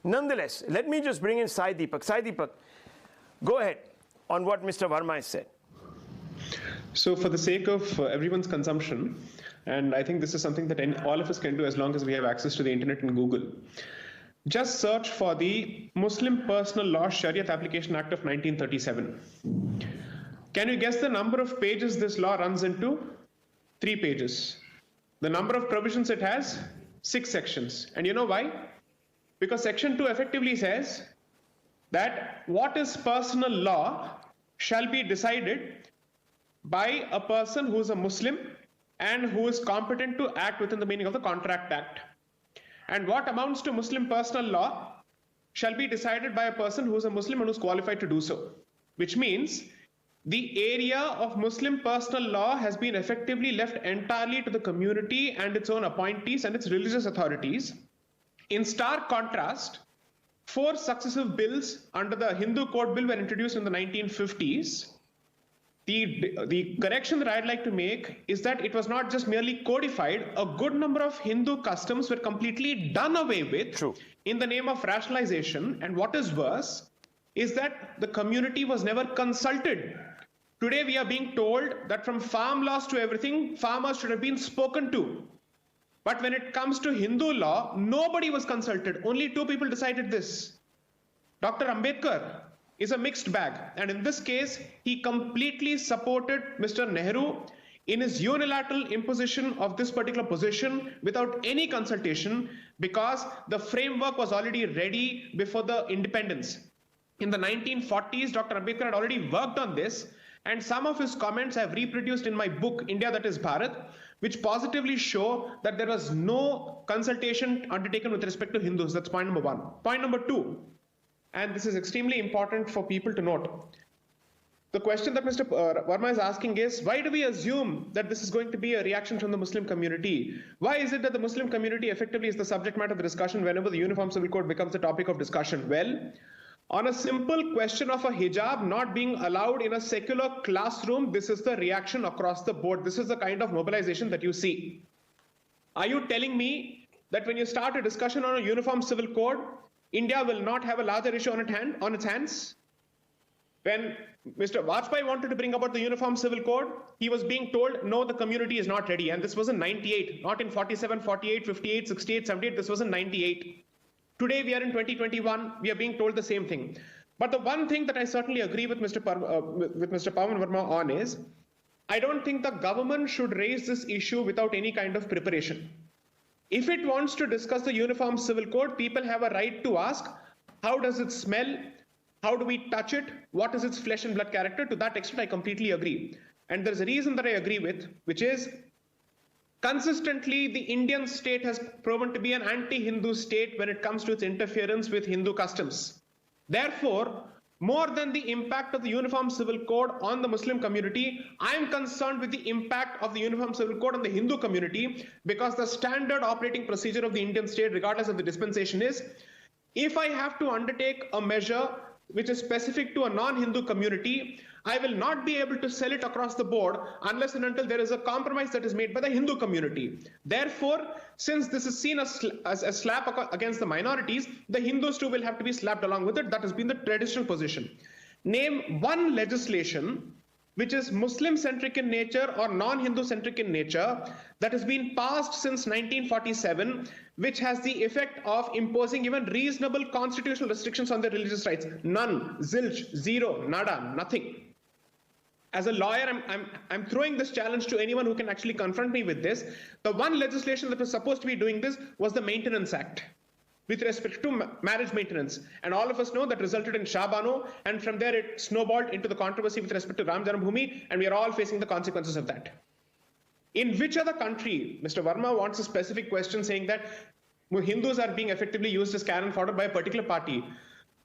Nonetheless, let me just bring in Sai Deepak. Sai Deepak, go ahead on what Mr. Verma has said. So for the sake of everyone's consumption, and I think this is something that all of us can do as long as we have access to the internet and Google, just search for the Muslim Personal Law Shariat Application Act of 1937. Can you guess the number of pages this law runs into? 3 pages. The number of provisions it has? 6 sections. And you know why? Because section 2 effectively says that what is personal law shall be decided by a person who is a Muslim and who is competent to act within the meaning of the Contract Act. And what amounts to Muslim personal law shall be decided by a person who is a Muslim and who is qualified to do so. Which means the area of Muslim personal law has been effectively left entirely to the community and its own appointees and its religious authorities. In stark contrast, 4 successive bills under the Hindu Code Bill were introduced in the 1950s. The correction that I'd like to make is that it was not just merely codified. A good number of Hindu customs were completely done away with in the name of rationalization. And what is worse is that the community was never consulted. Today we are being told that from farm laws to everything, farmers should have been spoken to. But when it comes to Hindu law, nobody was consulted. Only 2 people decided this. Dr. Ambedkar is a mixed bag. And in this case, he completely supported Mr. Nehru in his unilateral imposition of this particular position without any consultation, because the framework was already ready before the independence. In the 1940s, Dr. Ambedkar had already worked on this, and some of his comments I have reproduced in my book, India That Is Bharat, which positively show that there was no consultation undertaken with respect to Hindus. That's point number 1. Point number 2, and this is extremely important for people to note. The question that Mr. Verma is asking is, why do we assume that this is going to be a reaction from the Muslim community? Why is it that the Muslim community effectively is the subject matter of the discussion whenever the Uniform Civil Code becomes the topic of discussion? Well, on a simple question of a hijab not being allowed in a secular classroom, this is the reaction across the board. This is the kind of mobilization that you see. Are you telling me that when you start a discussion on a Uniform Civil Code, India will not have a larger issue on its hands? When Mr. Vajpayee wanted to bring about the Uniform Civil Code, he was being told, no, the community is not ready. And this was in 98, not in 47, 48, 58, 68, 78. This was in 98. Today, we are in 2021. We are being told the same thing. But the one thing that I certainly agree with Mr. Pawan Verma on is, I don't think the government should raise this issue without any kind of preparation. If it wants to discuss the Uniform Civil Code, people have a right to ask, how does it smell? How do we touch it? What is its flesh and blood character? To that extent, I completely agree. And there's a reason that I agree with, which is consistently the Indian state has proven to be an anti-Hindu state when it comes to its interference with Hindu customs. Therefore, more than the impact of the Uniform Civil Code on the Muslim community, I am concerned with the impact of the Uniform Civil Code on the Hindu community, because the standard operating procedure of the Indian state, regardless of the dispensation, is if I have to undertake a measure which is specific to a non-Hindu community, I will not be able to sell it across the board unless and until there is a compromise that is made by the Hindu community. Therefore, since this is seen as a slap against the minorities, the Hindus too will have to be slapped along with it. That has been the traditional position. Name one legislation which is Muslim-centric in nature or non-Hindu-centric in nature that has been passed since 1947, which has the effect of imposing even reasonable constitutional restrictions on their religious rights. None, zilch, zero, nada, nothing. As a lawyer, I'm throwing this challenge to anyone who can actually confront me with this. The one legislation that was supposed to be doing this was the Maintenance Act with respect to marriage maintenance. And all of us know that resulted in Shah Bano, and from there it snowballed into the controversy with respect to Ram Janmabhoomi, and we are all facing the consequences of that. In which other country, Mr. Verma wants a specific question saying that Hindus are being effectively used as cannon fodder by a particular party.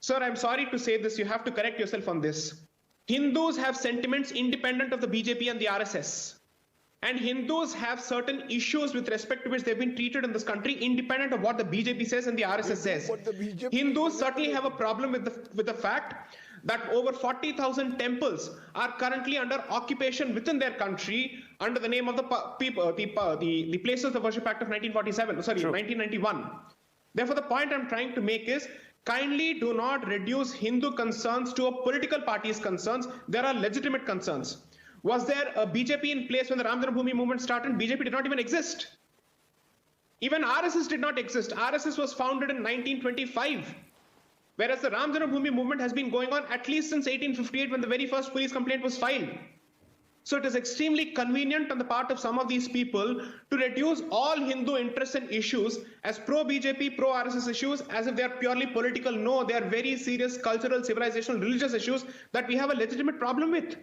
Sir, I'm sorry to say this, you have to correct yourself on this. Hindus have sentiments independent of the BJP and the RSS. And Hindus have certain issues with respect to which they've been treated in this country independent of what the BJP says and the RSS says. Hindus certainly have a problem with the fact that over 40,000 temples are currently under occupation within their country under the name of the Places of Worship Act of 1947, sorry, 1991. Therefore, the point I'm trying to make is, kindly do not reduce Hindu concerns to a political party's concerns. There are legitimate concerns. Was there a BJP in place when the Ram Janmabhoomi movement started? BJP did not even exist. Even RSS did not exist. RSS was founded in 1925, whereas the Ram Janmabhoomi movement has been going on at least since 1858 when the very first police complaint was filed. So it is extremely convenient on the part of some of these people to reduce all Hindu interests and issues as pro-BJP, pro-RSS issues as if they are purely political. No, they are very serious cultural, civilizational, religious issues that we have a legitimate problem with.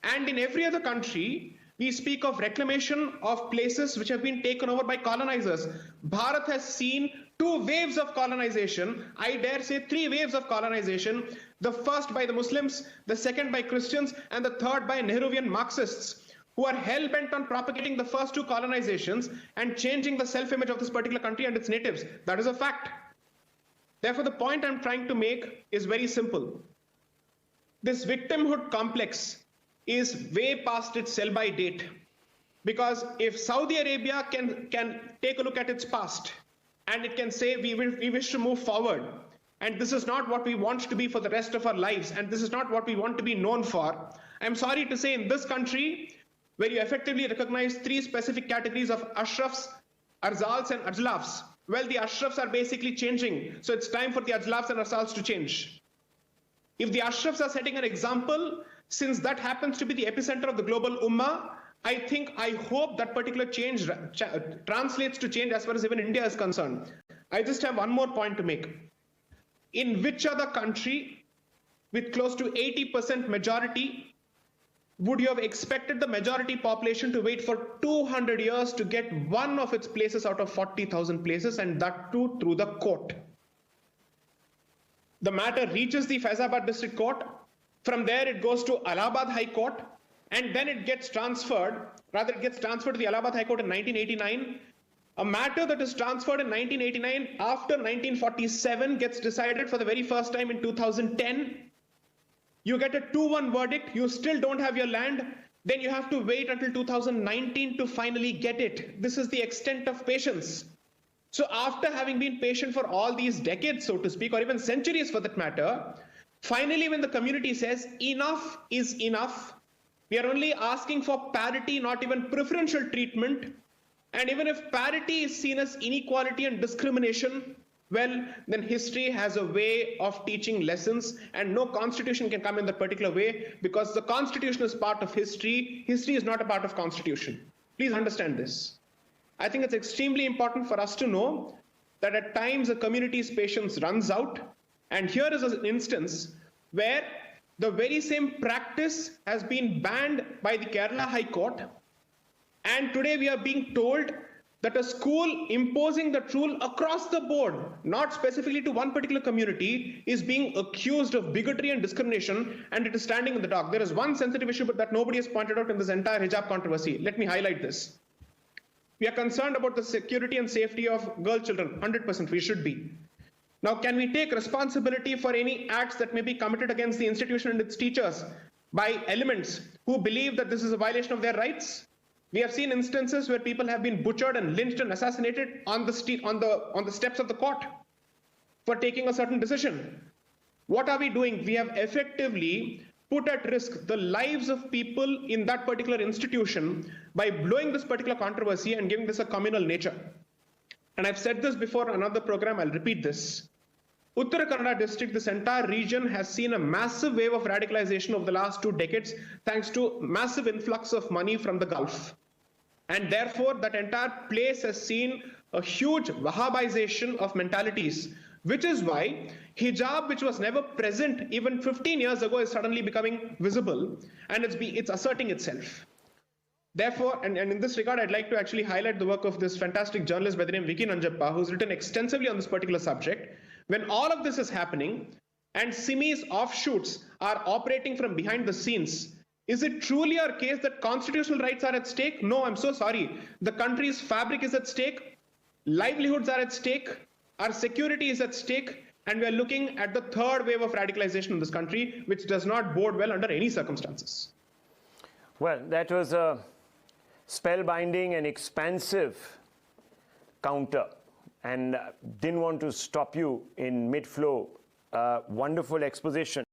And in every other country, we speak of reclamation of places which have been taken over by colonizers. Bharat has seen 2 waves of colonization, I dare say 3 waves of colonization, the first by the Muslims, the second by Christians, and the third by Nehruvian Marxists, who are hell-bent on propagating the first 2 colonizations and changing the self-image of this particular country and its natives. That is a fact. Therefore, the point I'm trying to make is very simple. This victimhood complex is way past its sell-by date. Because if Saudi Arabia can take a look at its past and it can say we wish to move forward, and this is not what we want to be for the rest of our lives, and this is not what we want to be known for, I'm sorry to say in this country, where you effectively recognize 3 specific categories of Ashrafs, Arzals and Ajlafs, well, the Ashrafs are basically changing, so it's time for the Ajlafs and Arzals to change. If the Ashrafs are setting an example, since that happens to be the epicenter of the global ummah, I hope that particular change translates to change as far as even India is concerned. I just have one more point to make. In which other country with close to 80% majority would you have expected the majority population to wait for 200 years to get one of its places out of 40,000 places, and that too through the court? The matter reaches the Faizabad District Court. From there, it goes to Allahabad High Court, and then it gets transferred, to the Allahabad High Court in 1989. A matter that is transferred in 1989 after 1947 gets decided for the very first time in 2010. You get a 2-1 verdict, you still don't have your land, then you have to wait until 2019 to finally get it. This is the extent of patience. So after having been patient for all these decades, so to speak, or even centuries for that matter, finally, when the community says enough is enough, we are only asking for parity, not even preferential treatment. And even if parity is seen as inequality and discrimination, well, then history has a way of teaching lessons, and no constitution can come in that particular way, because the constitution is part of history. History is not a part of constitution. Please understand this. I think it's extremely important for us to know that at times a community's patience runs out. And here is an instance where the very same practice has been banned by the Kerala High Court. And today we are being told that a school imposing that rule across the board, not specifically to one particular community, is being accused of bigotry and discrimination, and it is standing in the dock. There is one sensitive issue that nobody has pointed out in this entire hijab controversy. Let me highlight this. We are concerned about the security and safety of girl children. 100% we should be. Now, can we take responsibility for any acts that may be committed against the institution and its teachers by elements who believe that this is a violation of their rights? We have seen instances where people have been butchered and lynched and assassinated on the steps of the court for taking a certain decision. What are we doing? We have effectively put at risk the lives of people in that particular institution by blowing this particular controversy and giving this a communal nature. And I've said this before on another program, I'll repeat this. Uttara Kannada district, this entire region has seen a massive wave of radicalization over the last 2 decades, thanks to massive influx of money from the Gulf. And therefore, that entire place has seen a huge Wahhabization of mentalities, which is why hijab, which was never present even 15 years ago, is suddenly becoming visible, and it's asserting itself. Therefore, and in this regard, I'd like to actually highlight the work of this fantastic journalist by the name Vicky Nanjappa, who's written extensively on this particular subject. When all of this is happening and SIMI's offshoots are operating from behind the scenes, is it truly our case that constitutional rights are at stake? No, I'm so sorry. The country's fabric is at stake, livelihoods are at stake, our security is at stake, and we're looking at the 3rd wave of radicalization in this country, which does not bode well under any circumstances. Well, that was a spellbinding and expansive counter. and didn't want to stop you in mid-flow. Wonderful exposition.